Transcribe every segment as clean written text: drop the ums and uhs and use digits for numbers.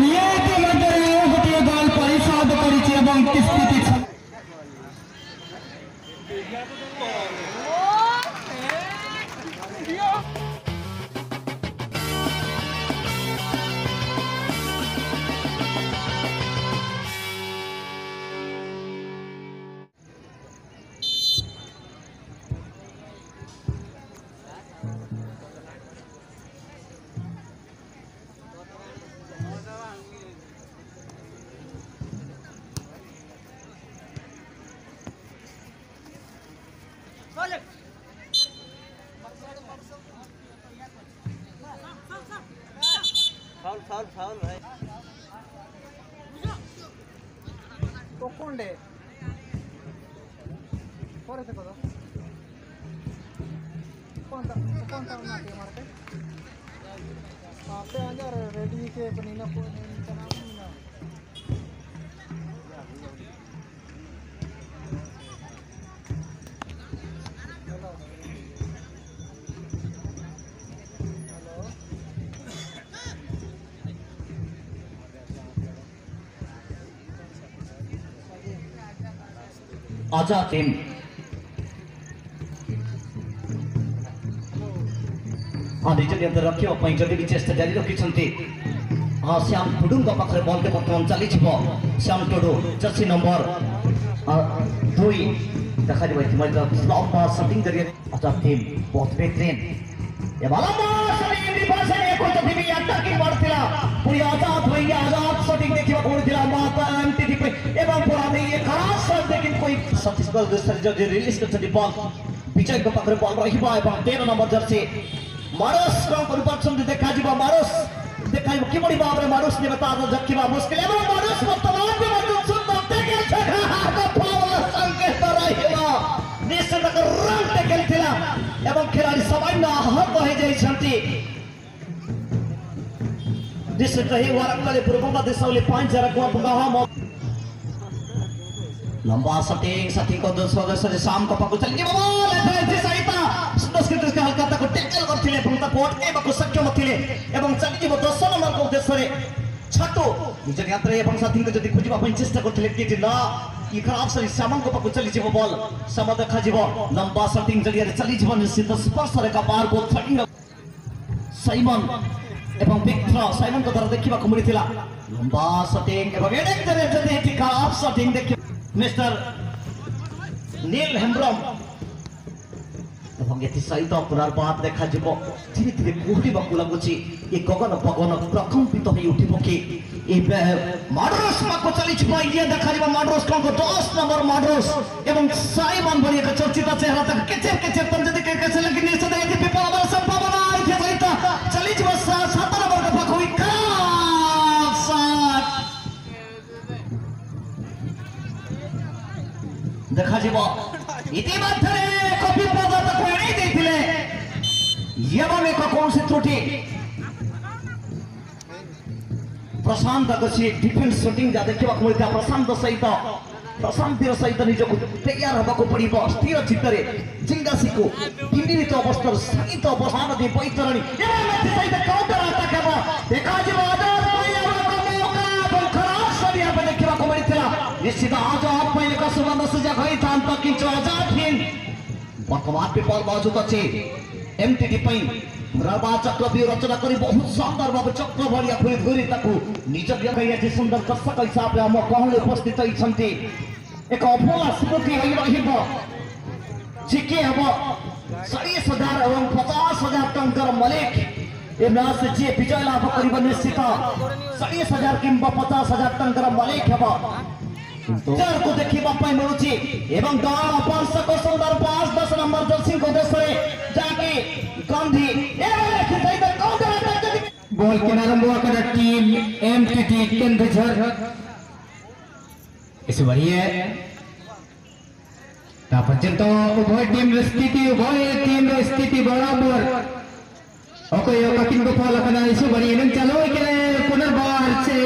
ये इतिमধ্যে গোটিଏ গোল পরিশোধ করেছে এবং কিস্তিতে फाउल भाई तो कौन डे पर से करो कौन सा ना के मारते आपे अंदर रेडी के बनीना को इनका नाम ना आजा टीम निज नियंत्रण रखा जदि भी चेष्टा जारी रखिंट श्याम टुडू पाखे बल के बर्तमान चली श्याम टुडू जर्सी नंबर 2 देखा लंबा शटिंग जरिए आजा टीम बहुत बेहतरीन छत्तीसगढ़ रिलीज कर विजय पाखे बल रहा 13 नंबर जर्सी मारुस देखा मारुस देखा कि भाव में मारुस ने बता जखा मुश्किल मारुस निश्चित रन टेकल खिलाड़ी सामान्य आहत हो जाती निश्चित पूर्व देश 5 लंबा शटिंग को सदस्य शाम को पाक चल हल्का टेकल करते सक्षम थे चली 10 नंबर को उद्देश्य छटो निज यात्रा साथी को जब खोजा चेष्टा करते खराब सरी श्याम को पाक चली बल श्याम देखा लंबा शटिंग जरिए चली निश्चित स्पर्श रेखा पार को साइमन एवं विक्टर साइमन को द्वारा देखा मिलता लंबा शटिंग खराब शटिंग देखिए मिस्टर नील हेम्ब्रम सहित पुनर्बार देखा धीरे धीरे कुहड़क लगुच ये गगन पगन प्रकम्पित हो उठिब कि माड्रोस को चली ये देखा माड्रोस कौन को 10 नंबर माड्रोस एवं साइमन बनी एक चर्चित चेहरा तक केचेर केचेर तम जदि कैसे लगी निश्चित यदि विफल संभावना आई सहित चली 7 नंबर का पख हुई खराब शॉट देखा इतिमধ্যে कॉपी पदक को एड़ी देथिले एवं एक कौन सी त्रुटि प्रशांत अगसी डिफेंस शूटिंग जा देखा मिलता प्रशांत सहित निजक तैयार होगा पड़ो स्थिर चित्तर जिंगासी को पीड़ित अवस्था सहित बहान दे बैतरणी सहित काउंटर अटैक देखा देखा मिलता निश्चित आजाद एक सुवर्ण सुजोग होता किंतु आजाद वर्तमान भी बल मौजूद अच्छे एमटीडी चक्रव्यूह रचना कर बहुत सुंदर भाव चक्र भाया घूरी घूरी निज सुंदर दर्शक हिसाब से आम कहले उपस्थित होती एक अफुला स्मृति जिके हम 40,000 और 50,000 टंकर मलिक से जी विजय लाभ कर निश्चित 40,000 कि 50,000 टंकर मलिक को देखा मिलूँ एवं गाँव पंच को सुंदर 5-10 नंबर जर्सी को देश जाके गांधी बॉल किनारे टीम एमटीटी केंद्र इस बढ़िया पर्यंत उभय टीम स्थिति बराबर किनको फल इस बढ़िया चलो पुनर्बार से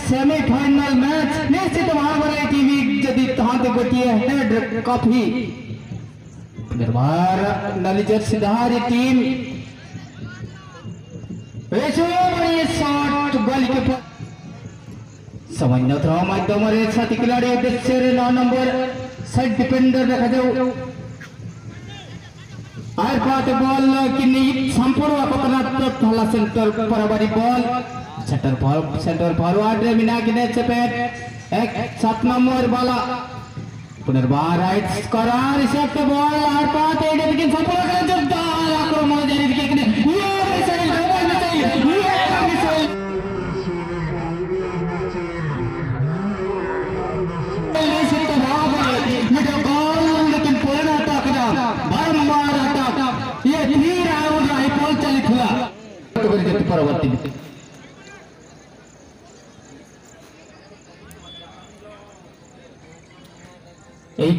सेमीफाइनल मैच निश्चित महाबली टीवी जदि तहां गोटे हेड कॉफी निर्मार नलिजर सिधारी टीम शॉट गोल के सामान्य थ्रो माध्यम साथी खिलाड़ी उद्देश्य 9 नंबर साइड डिफेंडर देखा जाऊ आर पाते बॉल किन्नी संपूर्ण पतना थला सेंटर परबारी बॉल सेंटर फॉरवर्ड रे मिना किने चपेट एक 7 नंबर वाला पुनर्बार राइट स्कोरर रिसेप्ट बॉल आर पाते इधर बिकिन संपूर्ण कर जोरदार आक्रमण जारी रखे किने ये मिसाइल डबल मिसाइल ये मिसाइल निश्चित भाव में गोल लेकिन पूर्ण टकरा बारंबार अटक ये 3 राउंड राइफल चलित हुआ परवर्ती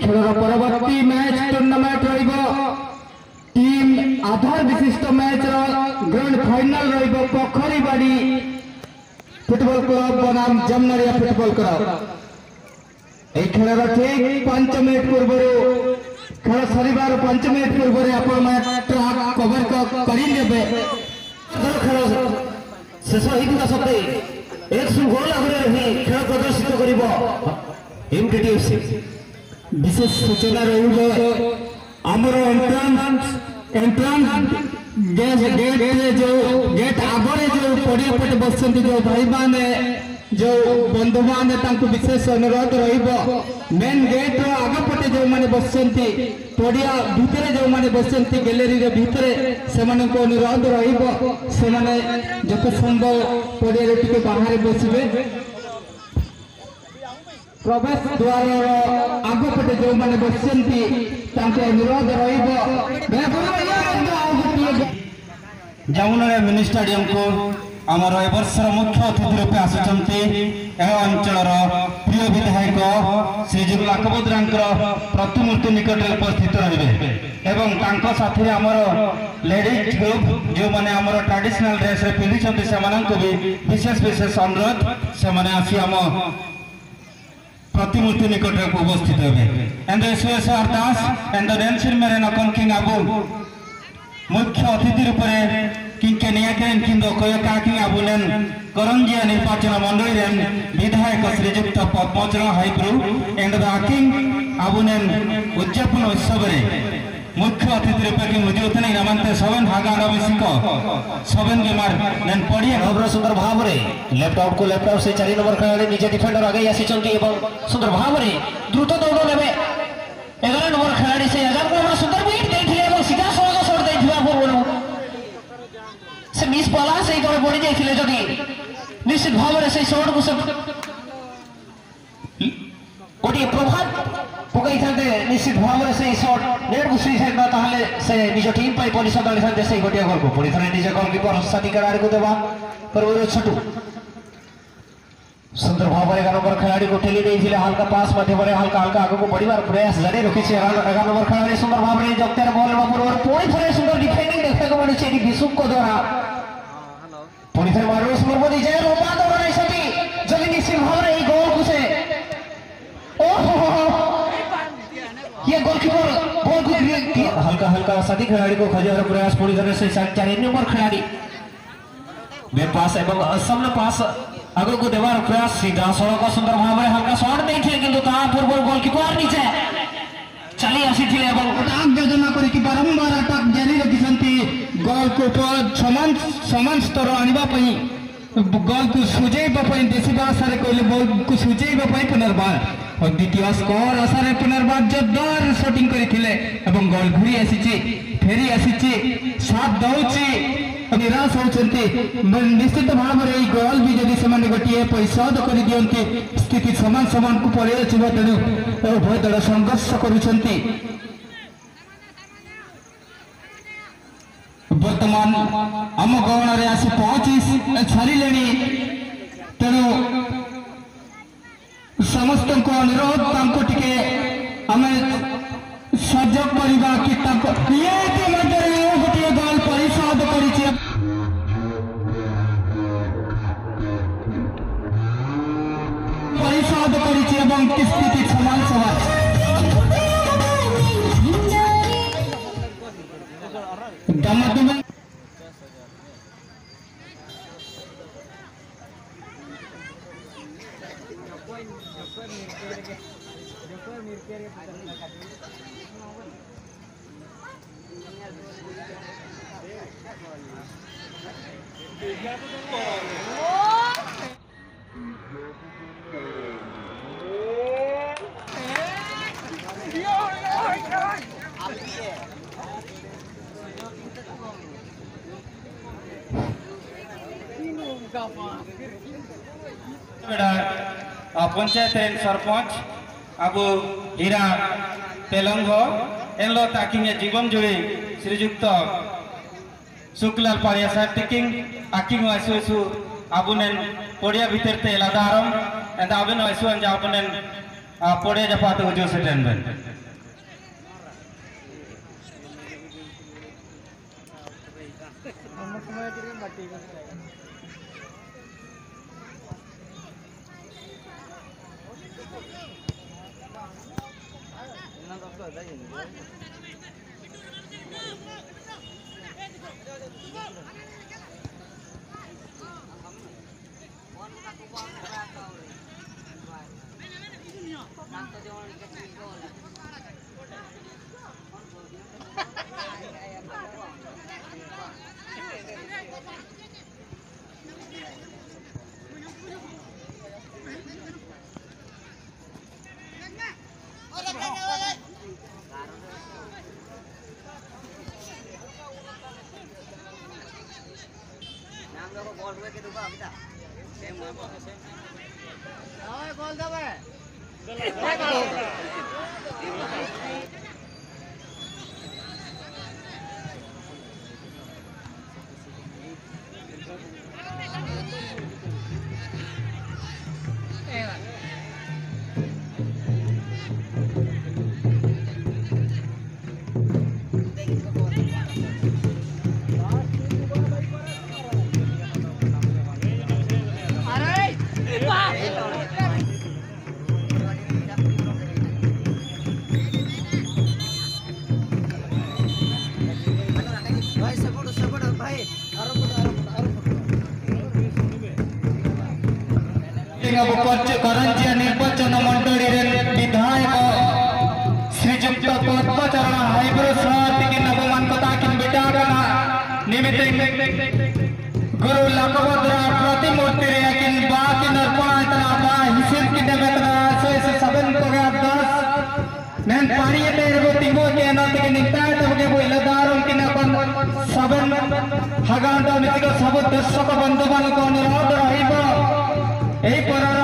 खेलर परवर्ती मैच टूर्नामेंट टीम आधार विशिष्ट मैच ग्रांड फाइनल पोखरी बाड़ी फुटबॉल क्लब बनाम जमनरिया फुटबॉल क्लब खेलर ठीक 5 मिनट पूर्व खेल सर 5 मिनट पूर्व आप कवर करेंगे खेल शेष होता सत्वे एक गोल आगे रही खेल प्रदर्शित कर विशेष सूचना रमर एंट्रांस गेट जो गेट आगे जो पड़िया पटे बस जो भाई मैंने जो बंधु मैंने विशेष अनुरोध रेन गेट आगे पटे जो मैंने बस पड़िया भितर जो मैंने बस गैलेरी भितर से अनुरोध रही जो संभव पड़िया टे बाहर बसवे प्रवेश द्वार आगे पटे जो मैंने बसती अनुरोध जमुना मिनी स्टेडियम को आमर ए वर्षर मुख्य अतिथि रूपे आसुचंती अंचल प्रिय विधायक श्रीजुग लाखबद्रांकर प्रतिमूर्ति निकट में उपस्थित रहे एवं साथी आमर लेडीज ग्रुप जो मैंने आमर ट्रेडिशनल ड्रेस पिंधि से विशेष विशेष अनुरोध से आसी आम प्रतिमूर्ति निकट में उपस्थित हे एंड सुरेश्वर दास एंड डेंसिल मेरे नकन किंग आबू मुख्य अतिथि रूप में किंके नियाकेन किंदो कोयका किंग आबुलेन करंजिया निर्वाचन मंडली विधायक श्रीजुक्त पद्मचरण हाइब्रू एंड द किंग आबुलेन उद्यापन उत्सव मुख्य अतिथि रूपे कि मुझे नमंते सबन हागाड़ा मिसिक सबन गेमार नेन पड़िया खबर सुंदर भाव में लैपटॉप को लैपटॉप से 4 नंबर खेलाड़ी निजे डिफेंडर आगे आसी सुंदर भाव में द्रुत दौड़ ने 11 नंबर खेलाड़ी से हजार को सुंदर बीट देथिले सीधा सड़क सड़ देथिबा पूर्व से मिस पाला से तले पड़ी जाइथिले जदी निश्चित भाव में से शॉट को सब गोटी प्रभाव पकई थाते निश्चित भाव में से शॉट नेट घुसी थाता ताहले से निज टीम पाई पोलिस दल थाते से गोटिया गोल को पुणी थरे निज गोलकीपर साथी कराड़ी को देवा पर छटू सुंदर भाव में 11 नंबर खिलाड़ी को ठेली देइथिले हल्का पास मध्य बड़े हल्का हल्का आगे को बढ़िबार प्रयास जारी रखी 11 नंबर खिलाड़ी सुंदर भाव में जगतेर बॉल बापुर और पुणी थरे सुंदर डिफेंडिंग देखते को मिलुछि एटी बिसुक को द्वारा पुणी थरे मारो सुंदर मोदी जय रोपा दौड़ नहीं सकी जल्दी निश्चित भाव में गोल को से ओहो ये गोलकीपर बॉल को हल्का हल्का साथी खिलाड़ी को खजाना प्रयास पूरी तरह से 4 नंबर खिलाड़ी वे पास एवं असम पास आगे को देवार प्रयास सीधा सड़क सुंदर भाव में हल्का शॉट नहीं थे किंतु ता पूर्व गोलकीपर नीचे चली आसी थिले एवं अटक योजना करी कि बारंबार अटक जारी रखिसंती गोलकीपर समान स्तर आनिबा पई गोल को सुजेबा पई देसी भाषा रे कहले बॉल को सुजेबा पई पुनर्बार और द्वितीय स्कोर आसारे पुनर्बार जोरदार शॉटिंग करिथिले एवं गोल घुरी आसीची फेरी आसीची साथ दउची निराश होचंती निश्चित भाव में गोल भी जदि से गोटे परिशोध कर दियंती स्थिति समान समान को पड़े तेणु उभय दल संघर्ष करुछंती वर्तमान आम गहन में आसी पहुंची छाड़े तेणु समस्त अनुरोध टे आम सहयोग करवा कि गोटे गोल परिशोध कर स्थिति समान समान पंचायत रेन सरपंच आबू हीरा तेलंग एनलो ताकिंग जीवन जुड़ी श्रीजुक्त शुक्लाल पारिया साहब टिकिंग आकिंग वासु आबुनेन पड़िया भीतर ते लादारम एंड आबेन वासु अंजा आबुनेन पड़िया जपाते उजो सेटेन बेन करंजिया निर्वाचन मंडली विधायक श्रीजुक्त पद्मचरण हाइब्रो साथी नवमान कथा किन बेटा निमित्त गुरु लकभद्र प्रतिमूर्ति रे किन बाकी नरपातना बा हिसिर किन बेतना सोइस सबन को 10 नन पानी तेरे को तिगो के न के निकाय तब के बोले दारुम किन अपन सबन हगांडो मितिको सब दर्शक बंधुबान को अनुरोध रहिबो एई पर